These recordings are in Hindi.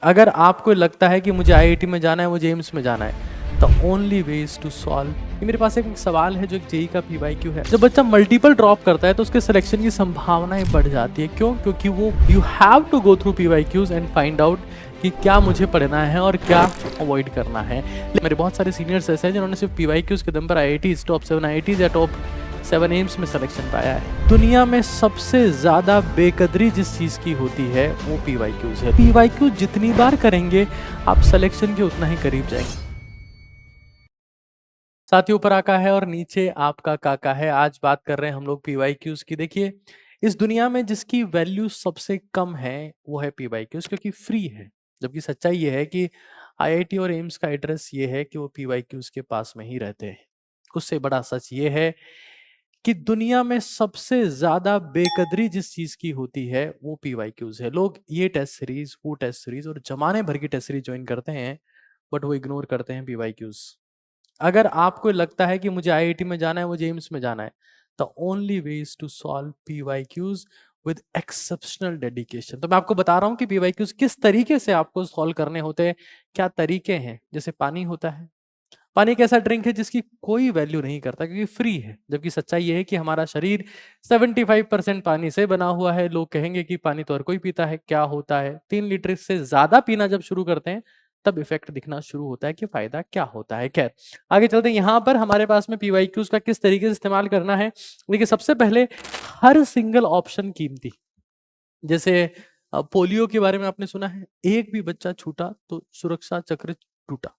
अगर आपको लगता है कि मुझे आईआईटी में जाना है, मुझे एम्स में जाना है, the only way is to solve. मेरे पास एक सवाल है जो एक जेई का पीवाईक्यू है। जब बच्चा मल्टीपल ड्रॉप करता है तो उसके सिलेक्शन की संभावनाएं बढ़ जाती है। क्यों? क्योंकि वो you have to go through PYQs and find out कि क्या मुझे पढ़ना है और क्या अवॉइड करना है। मेरे बहुत सारे सीनियर्स ऐसे हैं जिन्होंने सिर्फ पीवाईक्यूज के दम पर आईआईटीज, टॉप 7 आईआईटीज या टॉप 7 एम्स में सिलेक्शन पाया है। दुनिया में सबसे ज्यादा बेकदरी जिस चीज की होती है वो पीवाईक्यूज है। पीवाईक्यू जितनी बार करेंगे आप सिलेक्शन के उतना ही करीब जाएंगे। साथ ही ऊपर आका है और नीचे आपका काका है। आज बात कर रहे हैं हम लोग पीवाईक्यूज की। देखिए, इस दुनिया में जिसकी वैल्यू सबसे कम है वो है पीवाईक्यूज, क्योंकि फ्री है। जबकि सच्चाई ये है कि आईआईटी और एम्स का एड्रेस ये है कि वो पीवाईक्यूज के पास में ही रहते हैं। उससे बड़ा सच ये है कि दुनिया में सबसे ज्यादा बेकदरी जिस चीज की होती है वो पीवाईक्यूज है। लोग ये टेस्ट सीरीज, वो टेस्ट सीरीज और जमाने भर की टेस्ट सीरीज ज्वाइन करते हैं, बट वो इग्नोर करते हैं पीवाईक्यूज। अगर आपको लगता है कि मुझे आईआईटी में जाना है, मुझे एम्स में जाना है, the only way is to solve PYQs with exceptional dedication. तो मैं आपको बता रहा हूं कि पीवाईक्यूज किस तरीके से आपको सॉल्व करने होते हैं। क्या तरीके हैं? जैसे पानी होता है। पानी एक ऐसा ड्रिंक है जिसकी कोई वैल्यू नहीं करता क्योंकि फ्री है। जबकि सच्चाई ये है कि हमारा शरीर 75% पानी से बना हुआ है। लोग कहेंगे कि पानी तो हर कोई पीता है। क्या होता है, 3 लीटर से ज्यादा पीना जब शुरू करते हैं तब इफेक्ट दिखना शुरू होता है कि फायदा क्या होता है। खैर, आगे चलते हैं। यहां पर हमारे पास में पीवाईक्यूज का किस तरीके से इस्तेमाल करना है। देखिए, सबसे पहले हर सिंगल ऑप्शन कीमती। जैसे पोलियो के बारे में आपने सुना है, एक भी बच्चा छूटा तो सुरक्षा चक्र टूटा।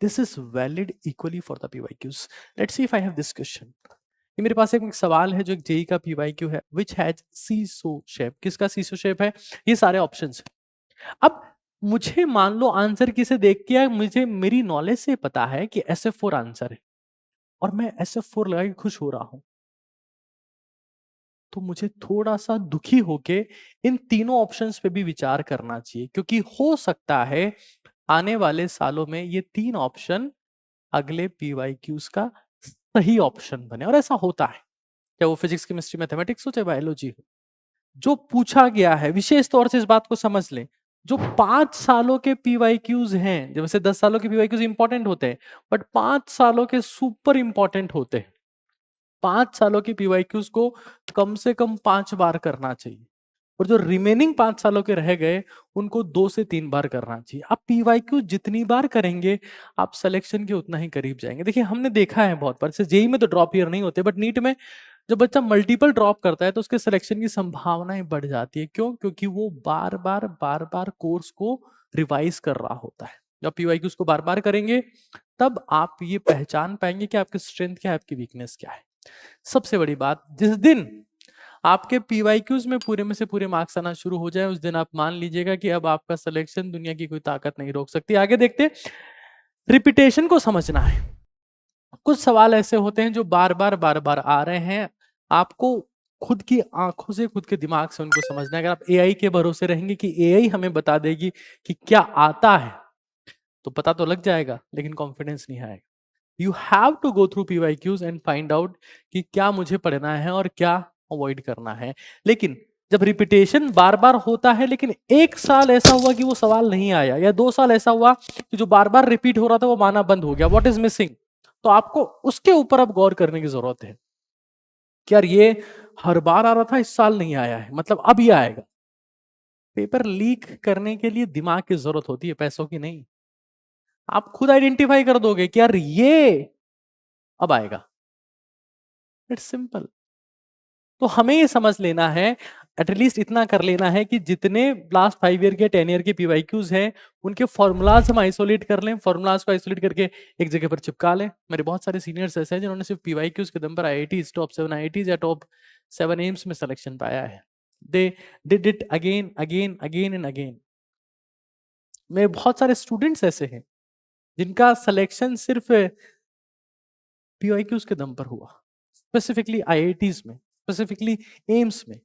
This is valid equally for the PYQs. Let's see if I have this question. ये मेरे पास एक सवाल है जो एक जेई का पीवाईक्यू है, विच हैज सीसो शेप। किसका सीसो शेप है? ये सारे ऑप्शंस हैं। अब मुझे मान लो आंसर किसे देख के मुझे मेरी नॉलेज से पता है कि SF4 आंसर है और मैं SF4 लगा के खुश हो रहा हूं, तो मुझे थोड़ा सा दुखी होके इन तीनों ऑप्शंस पे भी विचार करना चाहिए, क्योंकि हो सकता है आने वाले सालों में ये तीन ऑप्शन अगले पीवाईक्यूज का सही ऑप्शन बने। और ऐसा होता है, चाहे वो फिजिक्स, केमिस्ट्री, मैथमेटिक्स हो, चाहे बायोलॉजी हो। जो पूछा गया है, विशेष तौर से इस बात को समझ लें, जो 5 सालों के पीवाईक्यूज हैं, जैसे 10 सालों के पीवाईक्यूज इंपॉर्टेंट होते हैं, बट 5 सालों के सुपर इंपॉर्टेंट होते हैं। 5 सालों के पीवाईक्यूज को कम से कम 5 बार करना चाहिए, और जो रिमेनिंग 5 सालों के रह गए उनको 2 से 3 बार करना चाहिए। आप पीवाईक्यू जितनी बार करेंगे आप सिलेक्शन के उतना ही करीब जाएंगे। देखिए, हमने देखा है बहुत बार, जैसे जेई में तो ड्रॉप ईयर नहीं होते, बट नीट में जब बच्चा मल्टीपल ड्रॉप करता है तो उसके सिलेक्शन की संभावनाएं बढ़ जाती है। क्यों? क्योंकि वो बार बार कोर्स को रिवाइज कर रहा होता है। जब पीवाईक्यूज को बार बार करेंगे तब आप ये पहचान पाएंगे कि आपकी स्ट्रेंथ क्या है, आपकी वीकनेस क्या है। सबसे बड़ी बात, जिस दिन आपके पीवाईक्यूज में पूरे में से पूरे मार्क्स आना शुरू हो जाए उस दिन आप मान लीजिएगा कि अब आपका सिलेक्शन दुनिया की कोई ताकत नहीं रोक सकती। आगे देखते, रिपीटेशन को समझना है। कुछ सवाल ऐसे होते हैं जो बार बार आ रहे हैं, आपको खुद की आंखों से, खुद के दिमाग से उनको समझना है। अगर आप एआई के भरोसे रहेंगे कि एआई हमें बता देगी कि क्या आता है, तो पता तो लग जाएगा लेकिन कॉन्फिडेंस नहीं आएगा। You have to go through PYQs and find out कि क्या मुझे पढ़ना है और क्या अवॉइड करना है। लेकिन जब रिपीटेशन बार बार होता है, लेकिन 1 साल ऐसा हुआ कि वो सवाल नहीं आया, या 2 साल ऐसा हुआ कि जो बार बार रिपीट हो रहा था वो माना बंद हो गया, व्हाट इज मिसिंग, तो आपको उसके ऊपर अब गौर करने की जरूरत है कि यार ये हर बार आ रहा था, इस साल नहीं आया है, मतलब अब ये आएगा। पेपर लीक करने के लिए दिमाग की जरूरत होती है, पैसों की नहीं। आप खुद आइडेंटिफाई कर दोगे कि यार ये अब आएगा। It's simple. तो हमें ये समझ लेना है, एटलीस्ट इतना कर लेना है कि जितने लास्ट 5 ईयर के 10 ईयर के पीवाईक्यूज हैं उनके फॉर्मूलाज हम आइसोलेट कर लें, फॉर्मूलाज को आइसोलेट करके एक जगह पर चिपका लें। मेरे बहुत सारे सीनियर्स ऐसे हैं जिन्होंने सिर्फ पीवाईक्यूज के दम पर आईआईटी, टॉप 7 आईआईटीज या टॉप 7 एम्स में सिलेक्शन पाया है। They did it again again again and again. मेरे बहुत सारे स्टूडेंट्स ऐसे हैं जिनका सिलेक्शन सिर्फ पीवाईक्यूज के दम पर हुआ, स्पेसिफिकली आईआईटीज में, स्पेसिफिकली एम्स में।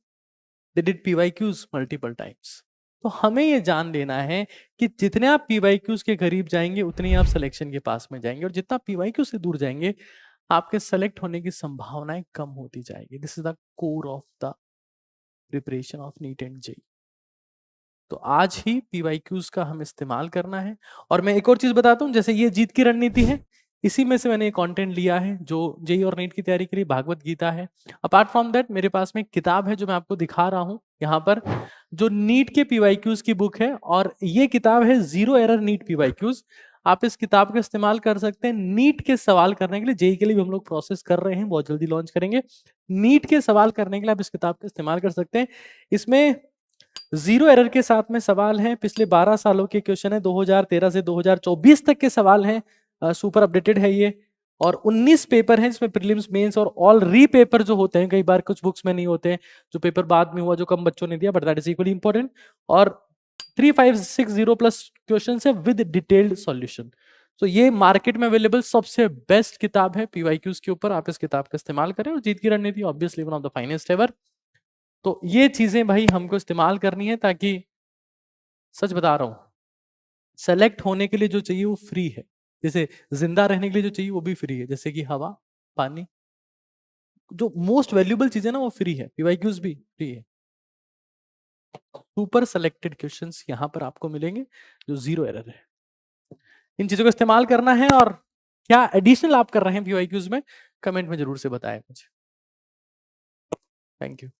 They did PYQs multiple times. तो हमें ये जान लेना है कि जितने आप पीवाईक्यूज के करीब जाएंगे उतने ही आप सिलेक्शन के पास में जाएंगे, और जितना पीवाईक्यू से दूर जाएंगे आपके सेलेक्ट होने की संभावनाएं कम होती जाएगी। This is the core of the preparation of NEET and JEE. तो आज ही पीवाईक्यूज का हम इस्तेमाल करना है। और मैं एक और चीज बताता हूँ, जैसे ये जीत की रणनीति है, इसी में से मैंने कंटेंट लिया है जो जेई और नीट की तैयारी के लिए भागवत गीता है। अपार्ट फ्रॉम दैट मेरे पास में एक किताब है जो मैं आपको दिखा रहा हूँ यहाँ पर, जो नीट के पीवाईक्यूज की बुक है, और ये किताब है जीरो एरर नीट पीवाईक्यूज। आप इस किताब का इस्तेमाल कर सकते हैं नीट के सवाल करने के लिए। जेई के लिए भी हम लोग प्रोसेस कर रहे हैं, बहुत जल्दी लॉन्च करेंगे। नीट के सवाल करने के लिए आप इस किताब का इस्तेमाल कर सकते हैं। इसमें जीरो एरर के साथ में सवाल हैं, पिछले 12 सालों के क्वेश्चन है, 2013 से 2024 तक के सवाल हैं, सुपर अपडेटेड है ये। और 19 पेपर हैं जिसमें प्रीलिम्स, मेंस और ऑल री पेपर जो होते हैं, कई बार कुछ बुक्स में नहीं होते हैं, जो पेपर बाद में हुआ जो कम बच्चों ने दिया, but that is equally important. और 3560 प्लस क्वेश्चन है विद डिटेल्ड सॉल्यूशन। तो ये मार्केट में अवेलेबल सबसे बेस्ट किताब है पीवाईक्यूज के ऊपर। आप इस किताब का इस्तेमाल करें। और जीत की रणनीति obviously one of the finest ever. तो ये चीजें भाई हमको इस्तेमाल करनी है, ताकि सच बता रहा हूं, सेलेक्ट होने के लिए जो चाहिए वो फ्री है। जैसे जिंदा रहने के लिए जो चाहिए वो भी फ्री है, जैसे कि हवा, पानी, जो मोस्ट वैल्यूबल चीज है ना वो फ्री है, पीवाईक्यूज भी फ्री है। सुपर सेलेक्टेड क्वेश्चंस यहां पर आपको मिलेंगे जो जीरो एरर है। इन चीजों का इस्तेमाल करना है। और क्या एडिशनल आप कर रहे हैं पीवाईक्यूज में, कमेंट में जरूर से बताएं मुझे। Thank you.